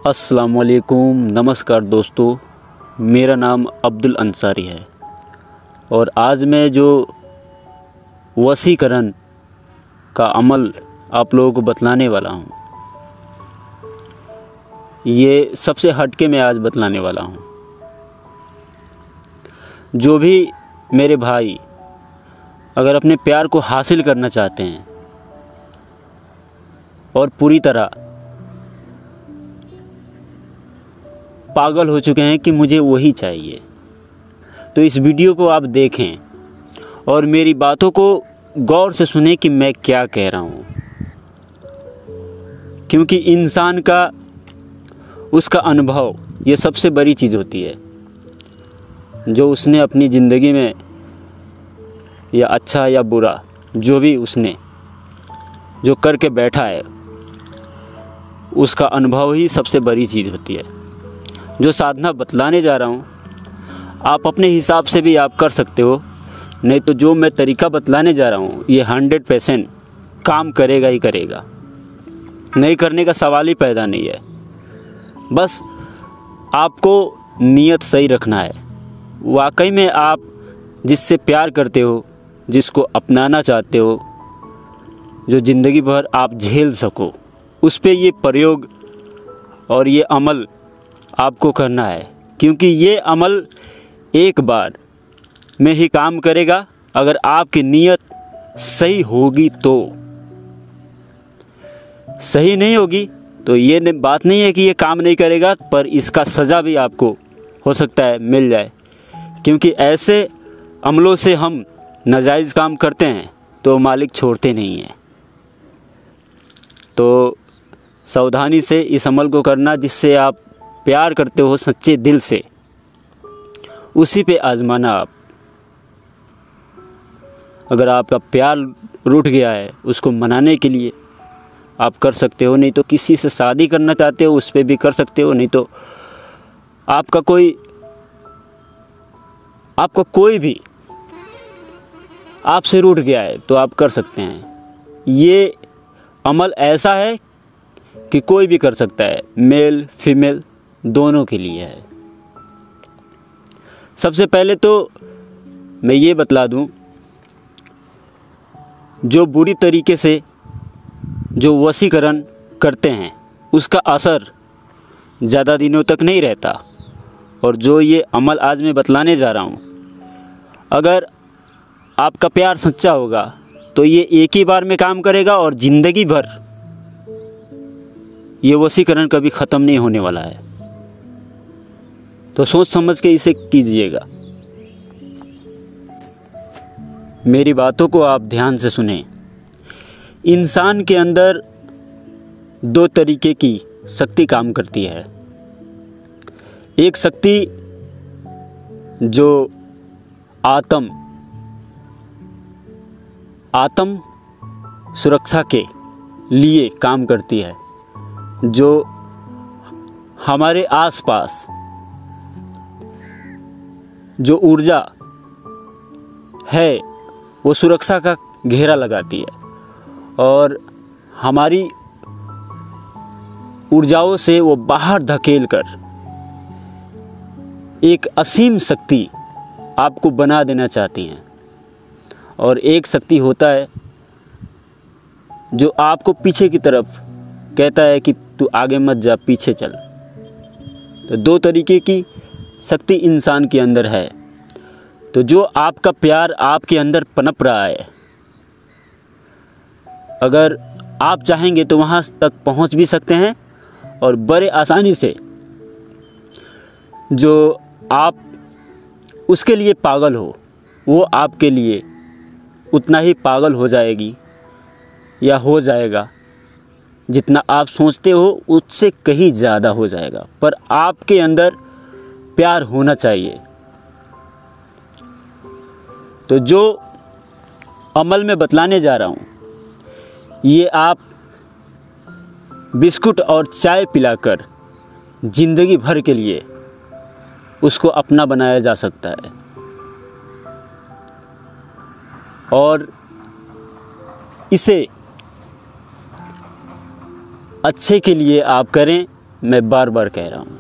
अस्सलाम वालेकुम, नमस्कार दोस्तों। मेरा नाम अब्दुल अंसारी है और आज मैं जो वसीकरण का अमल आप लोगों को बतलाने वाला हूँ, ये सबसे हटके मैं आज बतलाने वाला हूँ। जो भी मेरे भाई अगर अपने प्यार को हासिल करना चाहते हैं और पूरी तरह पागल हो चुके हैं कि मुझे वही चाहिए, तो इस वीडियो को आप देखें और मेरी बातों को गौर से सुनें कि मैं क्या कह रहा हूँ। क्योंकि इंसान का उसका अनुभव ये सबसे बड़ी चीज़ होती है, जो उसने अपनी ज़िंदगी में या अच्छा या बुरा जो भी उसने जो करके बैठा है, उसका अनुभव ही सबसे बड़ी चीज़ होती है। जो साधना बतलाने जा रहा हूँ आप अपने हिसाब से भी आप कर सकते हो, नहीं तो जो मैं तरीका बतलाने जा रहा हूँ ये 100% काम करेगा ही करेगा, नहीं करने का सवाल ही पैदा नहीं है। बस आपको नीयत सही रखना है। वाकई में आप जिससे प्यार करते हो, जिसको अपनाना चाहते हो, जो ज़िंदगी भर आप झेल सको, उस पे ये प्रयोग और ये अमल आपको करना है। क्योंकि ये अमल एक बार में ही काम करेगा अगर आपकी नीयत सही होगी तो। सही नहीं होगी तो ये बात नहीं है कि ये काम नहीं करेगा, पर इसका सज़ा भी आपको हो सकता है मिल जाए। क्योंकि ऐसे अमलों से हम नाजायज़ काम करते हैं तो मालिक छोड़ते नहीं हैं। तो सावधानी से इस अमल को करना, जिससे आप प्यार करते हो सच्चे दिल से, उसी पे आजमाना आप। अगर आपका प्यार रूठ गया है, उसको मनाने के लिए आप कर सकते हो, नहीं तो किसी से शादी करना चाहते हो उस पे भी कर सकते हो, नहीं तो आपका कोई भी आपसे रूठ गया है तो आप कर सकते हैं। ये अमल ऐसा है कि कोई भी कर सकता है, मेल फीमेल दोनों के लिए है। सबसे पहले तो मैं ये बतला दूं, जो बुरी तरीके से जो वशीकरण करते हैं उसका असर ज़्यादा दिनों तक नहीं रहता। और जो ये अमल आज मैं बतलाने जा रहा हूँ, अगर आपका प्यार सच्चा होगा तो ये एक ही बार में काम करेगा और ज़िंदगी भर ये वशीकरण कभी ख़त्म नहीं होने वाला है। तो सोच समझ के इसे कीजिएगा। मेरी बातों को आप ध्यान से सुनें। इंसान के अंदर दो तरीके की शक्ति काम करती है। एक शक्ति जो आत्म सुरक्षा के लिए काम करती है, जो हमारे आसपास जो ऊर्जा है वो सुरक्षा का घेरा लगाती है और हमारी ऊर्जाओं से वो बाहर धकेल कर एक असीम शक्ति आपको बना देना चाहती हैं। और एक शक्ति होता है जो आपको पीछे की तरफ कहता है कि तू आगे मत जा, पीछे चल। तो दो तरीके की शक्ति इंसान के अंदर है। तो जो आपका प्यार आपके अंदर पनप रहा है, अगर आप चाहेंगे तो वहाँ तक पहुँच भी सकते हैं और बड़े आसानी से जो आप उसके लिए पागल हो, वो आपके लिए उतना ही पागल हो जाएगी या हो जाएगा जितना आप सोचते हो, उससे कहीं ज़्यादा हो जाएगा। पर आपके अंदर प्यार होना चाहिए। तो जो अमल में बतलाने जा रहा हूँ, ये आप बिस्कुट और चाय पिलाकर ज़िंदगी भर के लिए उसको अपना बनाया जा सकता है। और इसे अच्छे के लिए आप करें, मैं बार बार कह रहा हूँ।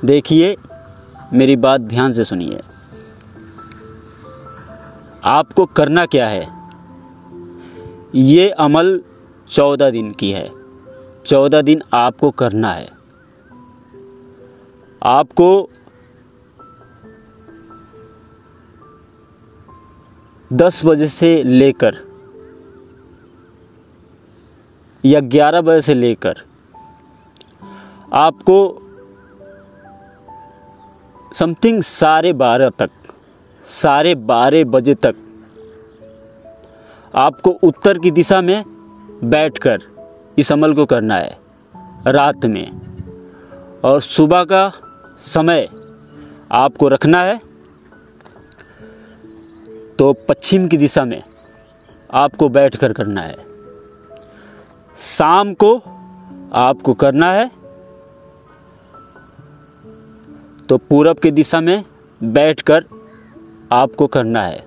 देखिए, मेरी बात ध्यान से सुनिए। आपको करना क्या है, ये अमल 14 दिन की है। 14 दिन आपको करना है। आपको 10 बजे से लेकर या 11 बजे से लेकर आपको समथिंग 12:30 तक, 12:30 बजे तक आपको उत्तर की दिशा में बैठकर इस अमल को करना है रात में। और सुबह का समय आपको रखना है तो पश्चिम की दिशा में आपको बैठकर करना है। शाम को आपको करना है तो पूरब की दिशा में बैठकर आपको करना है।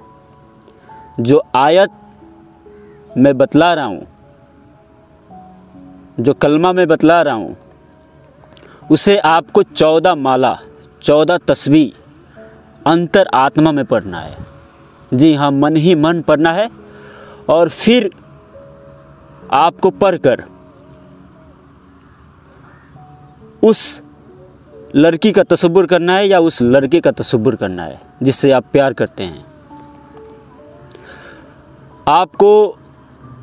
जो आयत मैं बतला रहा हूँ, जो कलमा मैं बतला रहा हूँ, उसे आपको 14 माला, 14 तस्बीह अंतर आत्मा में पढ़ना है। जी हाँ, मन ही मन पढ़ना है। और फिर आपको पढ़कर उस लड़की का तसव्वुर करना है या उस लड़के का तसव्वुर करना है जिससे आप प्यार करते हैं। आपको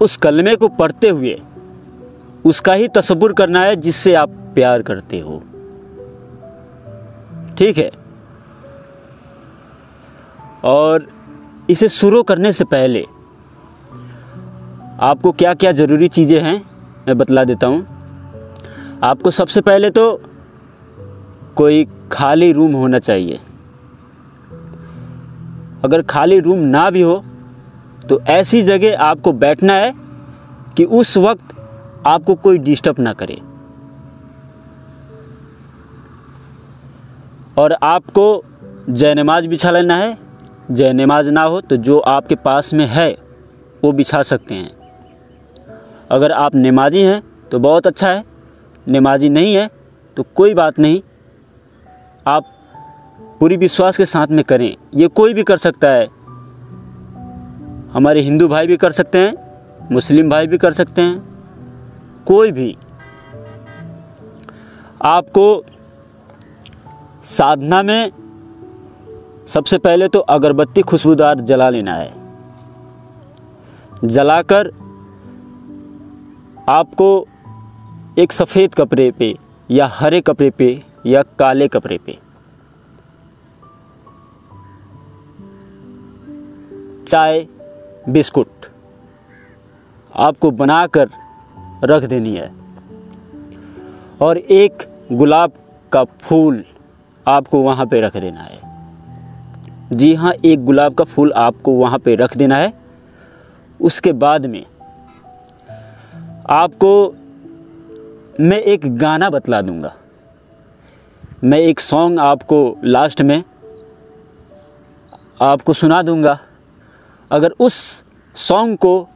उस कलमे को पढ़ते हुए उसका ही तसव्वुर करना है जिससे आप प्यार करते हो। ठीक है। और इसे शुरू करने से पहले आपको क्या क्या ज़रूरी चीज़ें हैं मैं बतला देता हूँ। आपको सबसे पहले तो कोई खाली रूम होना चाहिए। अगर खाली रूम ना भी हो तो ऐसी जगह आपको बैठना है कि उस वक्त आपको कोई डिस्टर्ब ना करे। और आपको जयनमाज बिछा लेना है। जयनमाज ना हो तो जो आपके पास में है वो बिछा सकते हैं। अगर आप नमाजी हैं तो बहुत अच्छा है, नमाजी नहीं है तो कोई बात नहीं, आप पूरी विश्वास के साथ में करें। ये कोई भी कर सकता है। हमारे हिंदू भाई भी कर सकते हैं, मुस्लिम भाई भी कर सकते हैं, कोई भी। आपको साधना में सबसे पहले तो अगरबत्ती खुशबूदार जला लेना है। जलाकर आपको एक सफ़ेद कपड़े पे या हरे कपड़े पे या काले कपड़े पे चाय बिस्कुट आपको बनाकर रख देनी है। और एक गुलाब का फूल आपको वहाँ पे रख देना है। जी हाँ, एक गुलाब का फूल आपको वहाँ पे रख देना है। उसके बाद में आपको मैं एक गाना बतला दूँगा। मैं एक सॉन्ग आपको लास्ट में आपको सुना दूँगा। अगर उस सॉन्ग को,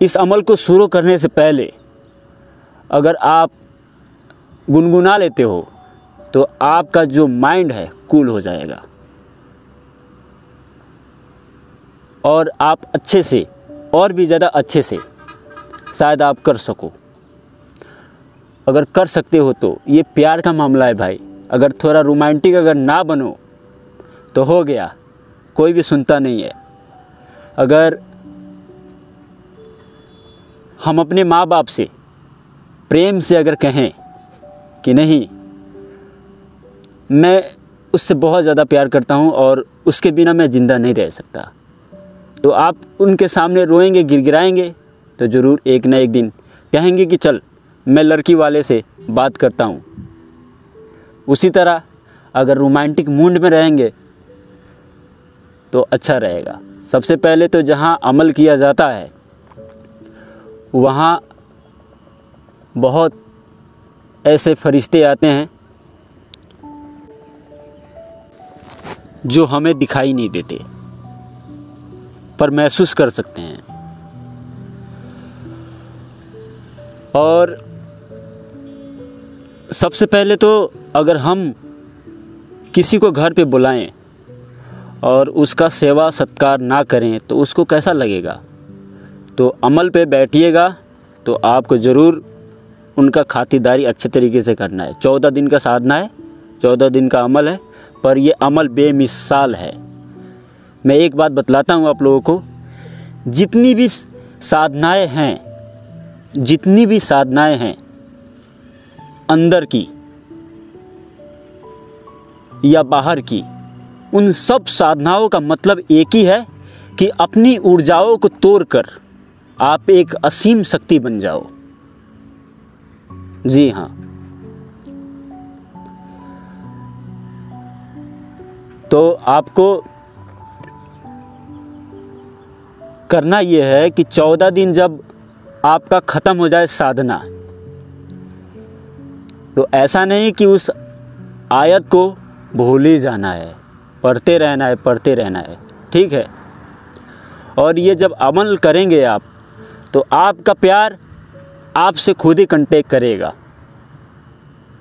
इस अमल को शुरू करने से पहले अगर आप गुनगुना लेते हो तो आपका जो माइंड है कूल हो जाएगा और आप अच्छे से, और भी ज़्यादा अच्छे से शायद आप कर सको। अगर कर सकते हो तो ये प्यार का मामला है भाई। अगर थोड़ा रोमांटिक अगर ना बनो तो हो गया, कोई भी सुनता नहीं है। अगर हम अपने माँ बाप से प्रेम से अगर कहें कि नहीं, मैं उससे बहुत ज़्यादा प्यार करता हूँ और उसके बिना मैं ज़िंदा नहीं रह सकता, तो आप उनके सामने रोएंगे, गिड़गिड़ाएंगे, तो ज़रूर एक ना एक दिन कहेंगे कि चल मैं लड़की वाले से बात करता हूँ। उसी तरह अगर रोमांटिक मूड में रहेंगे तो अच्छा रहेगा। सबसे पहले तो जहाँ अमल किया जाता है वहाँ बहुत ऐसे फरिश्ते आते हैं जो हमें दिखाई नहीं देते पर महसूस कर सकते हैं। और सबसे पहले तो अगर हम किसी को घर पे बुलाएं और उसका सेवा सत्कार ना करें तो उसको कैसा लगेगा। तो अमल पे बैठिएगा तो आपको ज़रूर उनका खातिरदारी अच्छे तरीके से करना है। 14 दिन का साधना है, 14 दिन का अमल है, पर ये अमल बेमिसाल है। मैं एक बात बतलाता हूँ आप लोगों को, जितनी भी साधनाएं हैं अंदर की या बाहर की, उन सब साधनाओं का मतलब एक ही है कि अपनी ऊर्जाओं को तोड़कर आप एक असीम शक्ति बन जाओ। जी हाँ, तो आपको करना यह है कि 14 दिन जब आपका ख़त्म हो जाए साधना, तो ऐसा नहीं कि उस आयत को भूल ही जाना है, पढ़ते रहना है, ठीक है। और ये जब अमल करेंगे आप, तो आपका प्यार आपसे खुद ही कांटेक्ट करेगा।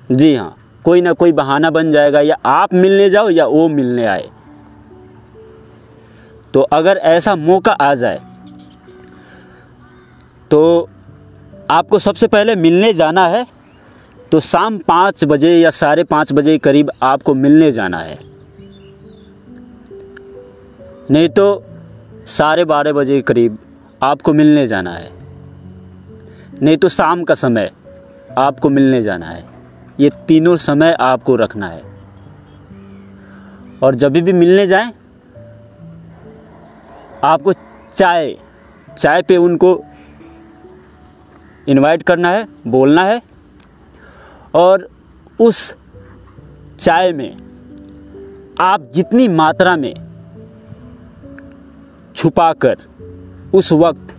जी हाँ, कोई ना कोई बहाना बन जाएगा, या आप मिलने जाओ या वो मिलने आए। तो अगर ऐसा मौका आ जाए तो आपको सबसे पहले मिलने जाना है। तो शाम 5 बजे या 5:30 बजे के करीब आपको मिलने जाना है, नहीं तो 12:30 बजे के करीब आपको मिलने जाना है, नहीं तो शाम का समय आपको मिलने जाना है। ये तीनों समय आपको रखना है। और जब भी मिलने जाएं, आपको चाय पे उनको इनवाइट करना है, बोलना है, और उस चाय में आप जितनी मात्रा में छुपाकर उस वक्त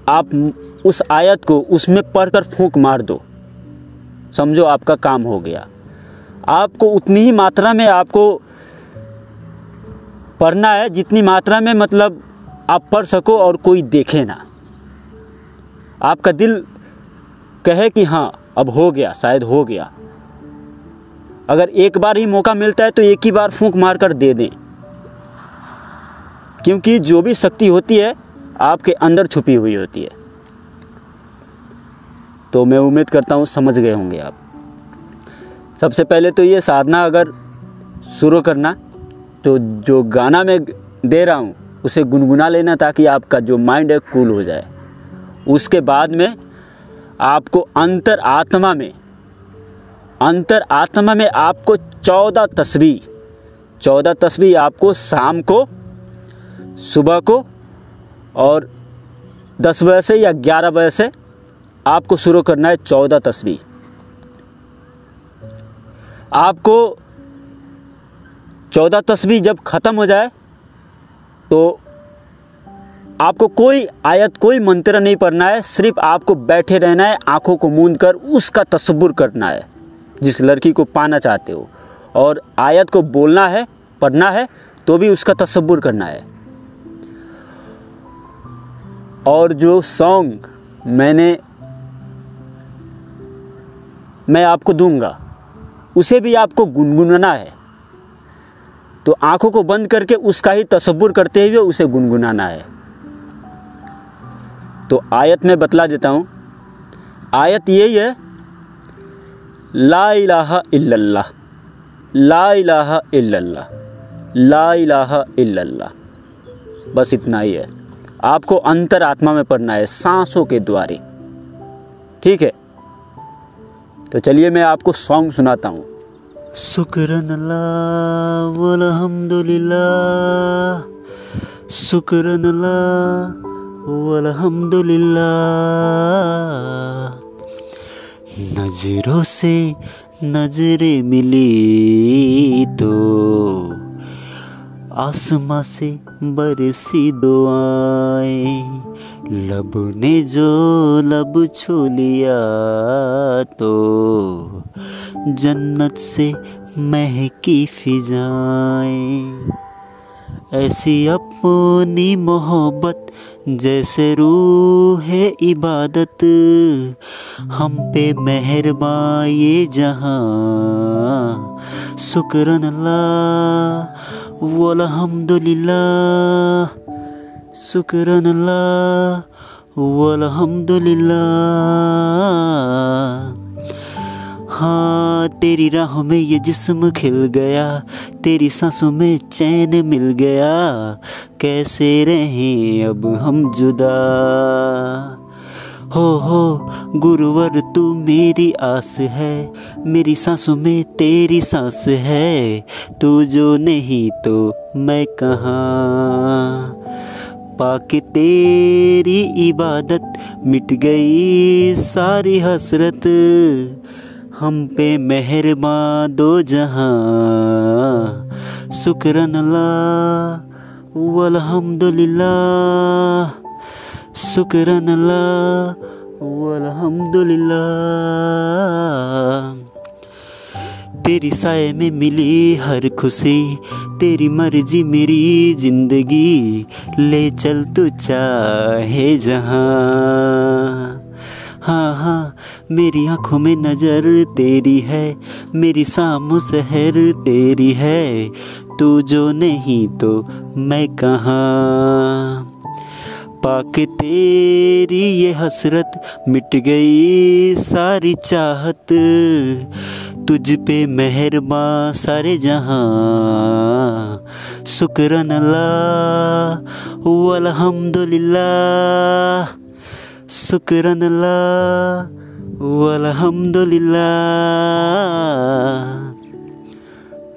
आप उस आयत को उसमें पढ़कर फूंक मार दो, समझो आपका काम हो गया। आपको उतनी ही मात्रा में आपको पढ़ना है जितनी मात्रा में मतलब आप पढ़ सको और कोई देखे ना। आपका दिल कहे कि हाँ अब हो गया, शायद हो गया। अगर एक बार ही मौका मिलता है तो एक ही बार फूंक मार कर दे दें, क्योंकि जो भी शक्ति होती है आपके अंदर छुपी हुई होती है। तो मैं उम्मीद करता हूँ समझ गए होंगे आप। सबसे पहले तो ये साधना अगर शुरू करना, तो जो गाना मैं दे रहा हूँ उसे गुनगुना लेना, ताकि आपका जो माइंड है कूल हो जाए। उसके बाद में आपको अंतर आत्मा में आपको 14 तस्बीह आपको शाम को, सुबह को और 10 बजे से या 11 बजे से आपको शुरू करना है। 14 तस्बीह आपको 14 तस्बीह जब ख़त्म हो जाए तो आपको कोई आयत, कोई मंत्र नहीं पढ़ना है। सिर्फ आपको बैठे रहना है, आँखों को मूंद कर उसका तसव्वुर करना है जिस लड़की को पाना चाहते हो, और आयत को बोलना है, पढ़ना है, तो भी उसका तसव्वुर करना है। और जो सॉन्ग मैं आपको दूंगा उसे भी आपको गुनगुनाना है। तो आँखों को बंद करके उसका ही तसव्वुर करते हुए उसे गुनगुनाना है। तो आयत में बतला देता हूँ। आयत यही है, ला इलाहा इल्लल्लाह, ला इलाहा इल्लल्लाह, ला इलाहा इल्लल्लाह। बस इतना ही है। आपको अंतर आत्मा में पढ़ना है, सांसों के द्वारे, ठीक है। तो चलिए मैं आपको सॉन्ग सुनाता हूँ। शुक्रनल्लाह वल्हम्दुलिल्लाह, शुक्रनल्लाह वल्हम्दुलिल्लाह। नजरों से नजरें मिली तो आसमां से बरसी दुआएं, लब ने जो लब छू लिया तो जन्नत से महकी फिजाएं। ऐसी अपनी मोहब्बत जैसे रूह है इबादत, हम पे मेहरबान ये जहां, शुक्रन अल्लाह वल्हम्दुलिल्लाह, शुक्रन अल्लाह वल्हम्दुलिल्लाह। हाँ तेरी राहों में ये जिस्म खिल गया, तेरी सांसों में चैन मिल गया, कैसे रहें अब हम जुदा। हो गुरुवर तू मेरी आस है, मेरी सांसों में तेरी सांस है, तू जो नहीं तो मैं कहाँ। पाके तेरी इबादत मिट गई सारी हसरत, हम पे मेहरबान दो जहां, शुक्रन अल्लाह वल्हम्दुलिल्लाह, शुक्रन अल्लाह वल्हम्दुलिल्लाह। तेरी साए में मिली हर खुशी, तेरी मर्जी मेरी जिंदगी, ले चल तू चाहे जहां। हाँ मेरी आँखों में नज़र तेरी है, मेरी सामों सहर तेरी है, तू जो नहीं तो मैं कहाँ। पाके तेरी ये हसरत मिट गई सारी चाहत, तुझ पे मेहरबान सारे जहां, शुक्रन अल्लाह वल्हम्दुलिल्लाह, शुक्रन अल्लाह वल्हम्दुलिल्लाह।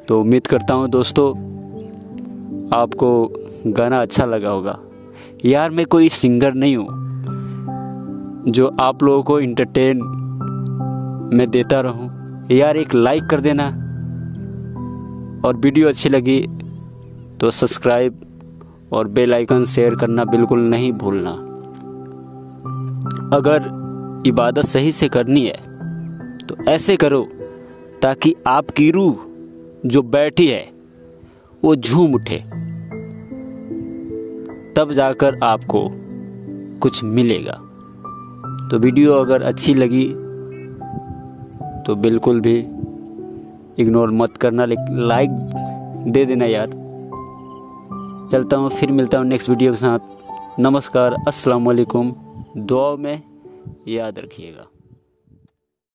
तो उम्मीद करता हूँ दोस्तों आपको गाना अच्छा लगा होगा। यार मैं कोई सिंगर नहीं हूँ जो आप लोगों को इंटरटेन में देता रहूँ। यार एक लाइक कर देना, और वीडियो अच्छी लगी तो सब्सक्राइब और बेल आइकन शेयर करना बिल्कुल नहीं भूलना। अगर इबादत सही से करनी है तो ऐसे करो ताकि आपकी रूह जो बैठी है वो झूम उठे, तब जाकर आपको कुछ मिलेगा। तो वीडियो अगर अच्छी लगी तो बिल्कुल भी इग्नोर मत करना, लाइक दे देना यार। चलता हूँ, फिर मिलता हूँ नेक्स्ट वीडियो के साथ। नमस्कार, अस्सलाम वालेकुम। दुआ में याद रखिएगा।